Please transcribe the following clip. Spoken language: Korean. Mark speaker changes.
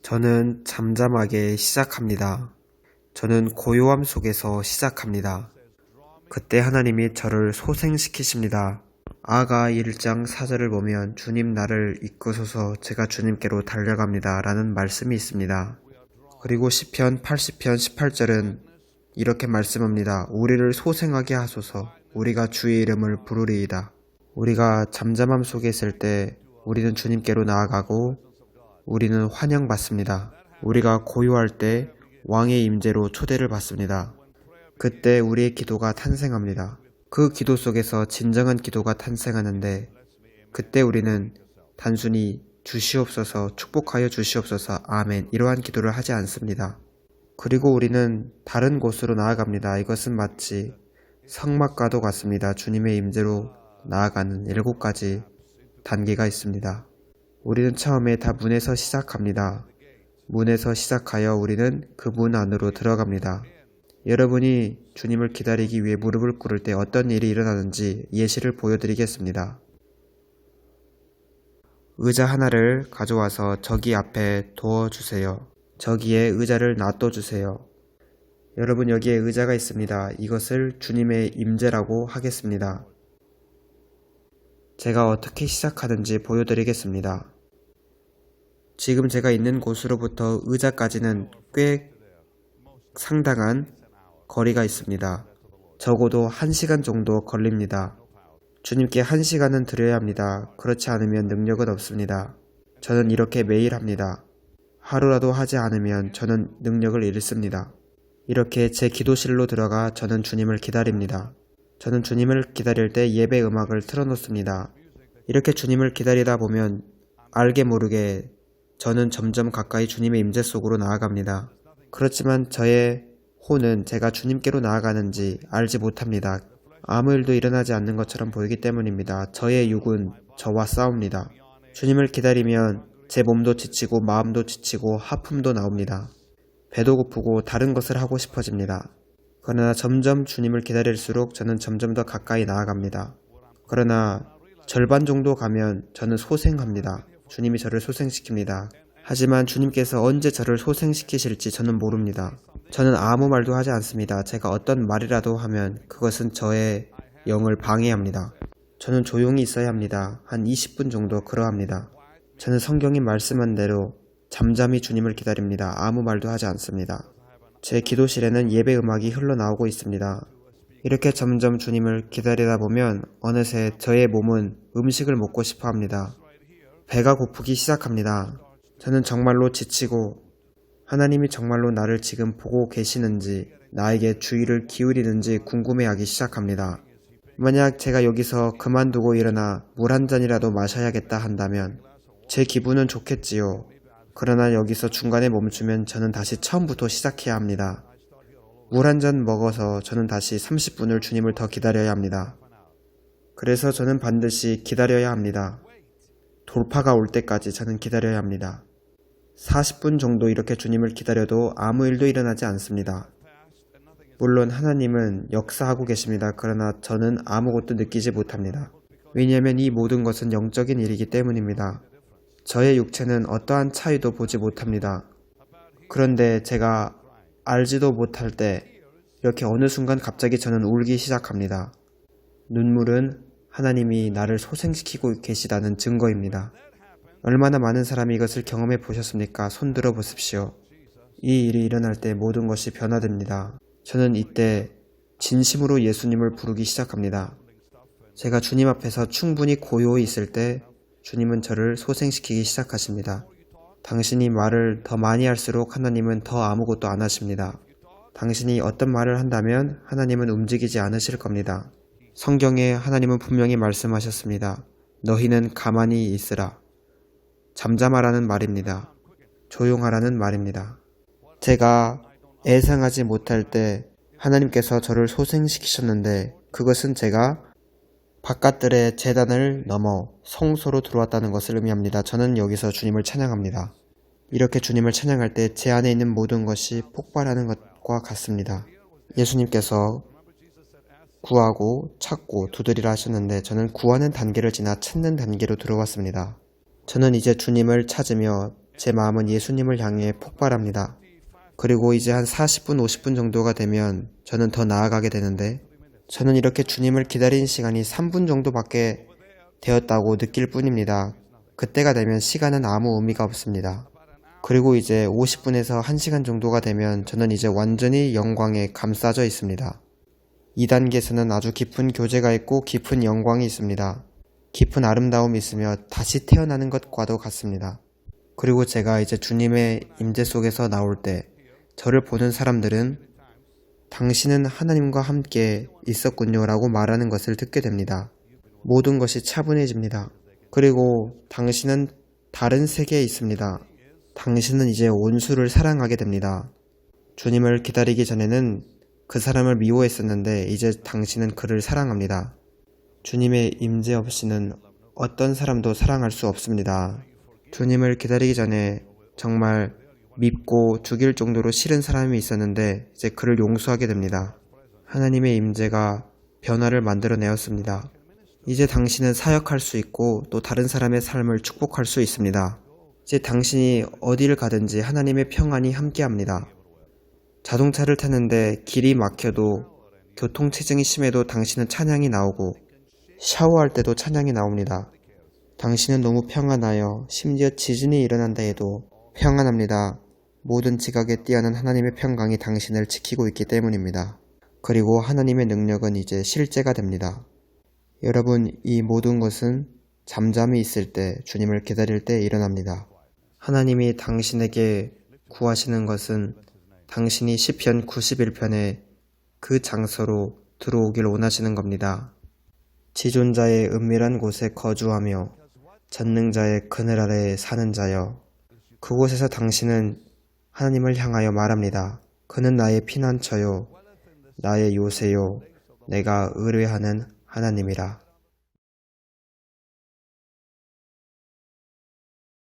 Speaker 1: 저는 잠잠하게 시작합니다. 저는 고요함 속에서 시작합니다. 그때 하나님이 저를 소생시키십니다. 아가 1장 4절을 보면 주님 나를 이끄소서 제가 주님께로 달려갑니다 라는 말씀이 있습니다. 그리고 시편 80편 18절은 이렇게 말씀합니다. 우리를 소생하게 하소서 우리가 주의 이름을 부르리이다. 우리가 잠잠함 속에 있을 때 우리는 주님께로 나아가고 우리는 환영받습니다. 우리가 고요할 때 왕의 임재로 초대를 받습니다. 그때 우리의 기도가 탄생합니다. 그 기도 속에서 진정한 기도가 탄생하는데 그때 우리는 단순히 주시옵소서, 축복하여 주시옵소서, 아멘 이러한 기도를 하지 않습니다. 그리고 우리는 다른 곳으로 나아갑니다. 이것은 마치 성막과도 같습니다. 주님의 임재로 나아가는 7가지 단계가 있습니다. 우리는 처음에 다 문에서 시작합니다. 문에서 시작하여 우리는 그 문 안으로 들어갑니다. 여러분이 주님을 기다리기 위해 무릎을 꿇을 때 어떤 일이 일어나는지 예시를 보여드리겠습니다. 의자 하나를 가져와서 저기 앞에 두어주세요. 저기에 의자를 놔둬주세요. 여러분 여기에 의자가 있습니다. 이것을 주님의 임재라고 하겠습니다. 제가 어떻게 시작하는지 보여드리겠습니다. 지금 제가 있는 곳으로부터 의자까지는 꽤 상당한 거리가 있습니다. 적어도 1시간 정도 걸립니다. 주님께 1시간은 드려야 합니다. 그렇지 않으면 능력은 없습니다. 저는 이렇게 매일 합니다. 하루라도 하지 않으면 저는 능력을 잃습니다. 이렇게 제 기도실로 들어가 저는 주님을 기다립니다. 저는 주님을 기다릴 때 예배 음악을 틀어놓습니다. 이렇게 주님을 기다리다 보면 알게 모르게 저는 점점 가까이 주님의 임재 속으로 나아갑니다. 그렇지만 저의 혼은 제가 주님께로 나아가는지 알지 못합니다. 아무 일도 일어나지 않는 것처럼 보이기 때문입니다. 저의 육은 저와 싸웁니다. 주님을 기다리면 제 몸도 지치고 마음도 지치고 하품도 나옵니다. 배도 고프고 다른 것을 하고 싶어집니다. 그러나 점점 주님을 기다릴수록 저는 점점 더 가까이 나아갑니다. 그러나 절반 정도 가면 저는 소생합니다. 주님이 저를 소생시킵니다. 하지만 주님께서 언제 저를 소생시키실지 저는 모릅니다. 저는 아무 말도 하지 않습니다. 제가 어떤 말이라도 하면 그것은 저의 영을 방해합니다. 저는 조용히 있어야 합니다. 한 20분 정도 그러합니다. 저는 성경이 말씀한 대로 잠잠히 주님을 기다립니다. 아무 말도 하지 않습니다. 제 기도실에는 예배 음악이 흘러나오고 있습니다. 이렇게 점점 주님을 기다리다 보면 어느새 저의 몸은 음식을 먹고 싶어 합니다. 배가 고프기 시작합니다. 저는 정말로 지치고 하나님이 정말로 나를 지금 보고 계시는지 나에게 주의를 기울이는지 궁금해하기 시작합니다. 만약 제가 여기서 그만두고 일어나 물 한 잔이라도 마셔야겠다 한다면 제 기분은 좋겠지요. 그러나 여기서 중간에 멈추면 저는 다시 처음부터 시작해야 합니다. 물 한 잔 먹어서 저는 다시 30분을 주님을 더 기다려야 합니다. 그래서 저는 반드시 기다려야 합니다. 돌파가 올 때까지 저는 기다려야 합니다. 40분 정도 이렇게 주님을 기다려도 아무 일도 일어나지 않습니다. 물론 하나님은 역사하고 계십니다. 그러나 저는 아무것도 느끼지 못합니다. 왜냐하면 이 모든 것은 영적인 일이기 때문입니다. 저의 육체는 어떠한 차이도 보지 못합니다. 그런데 제가 알지도 못할 때 이렇게 어느 순간 갑자기 저는 울기 시작합니다. 눈물은 하나님이 나를 소생시키고 계시다는 증거입니다. 얼마나 많은 사람이 이것을 경험해 보셨습니까? 손 들어 보십시오. 이 일이 일어날 때 모든 것이 변화됩니다. 저는 이때 진심으로 예수님을 부르기 시작합니다. 제가 주님 앞에서 충분히 고요히 있을 때 주님은 저를 소생시키기 시작하십니다. 당신이 말을 더 많이 할수록 하나님은 더 아무것도 안 하십니다. 당신이 어떤 말을 한다면 하나님은 움직이지 않으실 겁니다. 성경에 하나님은 분명히 말씀하셨습니다. 너희는 가만히 있으라. 잠잠하라는 말입니다. 조용하라는 말입니다. 제가 예상하지 못할 때 하나님께서 저를 소생시키셨는데 그것은 제가 바깥들의 제단을 넘어 성소로 들어왔다는 것을 의미합니다. 저는 여기서 주님을 찬양합니다. 이렇게 주님을 찬양할 때 제 안에 있는 모든 것이 폭발하는 것과 같습니다. 예수님께서 구하고 찾고 두드리라 하셨는데 저는 구하는 단계를 지나 찾는 단계로 들어왔습니다. 저는 이제 주님을 찾으며 제 마음은 예수님을 향해 폭발합니다. 그리고 이제 한 40분, 50분 정도가 되면 저는 더 나아가게 되는데 저는 이렇게 주님을 기다린 시간이 3분 정도밖에 되었다고 느낄 뿐입니다. 그때가 되면 시간은 아무 의미가 없습니다. 그리고 이제 50분에서 1시간 정도가 되면 저는 이제 완전히 영광에 감싸져 있습니다. 2단계에서는 아주 깊은 교제가 있고 깊은 영광이 있습니다. 깊은 아름다움이 있으며 다시 태어나는 것과도 같습니다. 그리고 제가 이제 주님의 임재 속에서 나올 때 저를 보는 사람들은 당신은 하나님과 함께 있었군요 라고 말하는 것을 듣게 됩니다. 모든 것이 차분해집니다. 그리고 당신은 다른 세계에 있습니다. 당신은 이제 온수를 사랑하게 됩니다. 주님을 기다리기 전에는 그 사람을 미워했었는데 이제 당신은 그를 사랑합니다. 주님의 임재 없이는 어떤 사람도 사랑할 수 없습니다. 주님을 기다리기 전에 정말 밉고 죽일 정도로 싫은 사람이 있었는데 이제 그를 용서하게 됩니다. 하나님의 임재가 변화를 만들어내었습니다. 이제 당신은 사역할 수 있고 또 다른 사람의 삶을 축복할 수 있습니다. 이제 당신이 어디를 가든지 하나님의 평안이 함께합니다. 자동차를 타는데 길이 막혀도 교통체증이 심해도 당신은 찬양이 나오고 샤워할 때도 찬양이 나옵니다. 당신은 너무 평안하여 심지어 지진이 일어난다 해도 평안합니다. 모든 지각에 뛰어난 하나님의 평강이 당신을 지키고 있기 때문입니다. 그리고 하나님의 능력은 이제 실제가 됩니다. 여러분, 이 모든 것은 잠잠히 있을 때, 주님을 기다릴 때 일어납니다. 하나님이 당신에게 구하시는 것은 당신이 시편 91편에 그 장소로 들어오길 원하시는 겁니다. 지존자의 은밀한 곳에 거주하며 전능자의 그늘 아래에 사는 자여, 그곳에서 당신은 하나님을 향하여 말합니다. 그는 나의 피난처요, 나의 요새요, 내가 의뢰하는 하나님이라.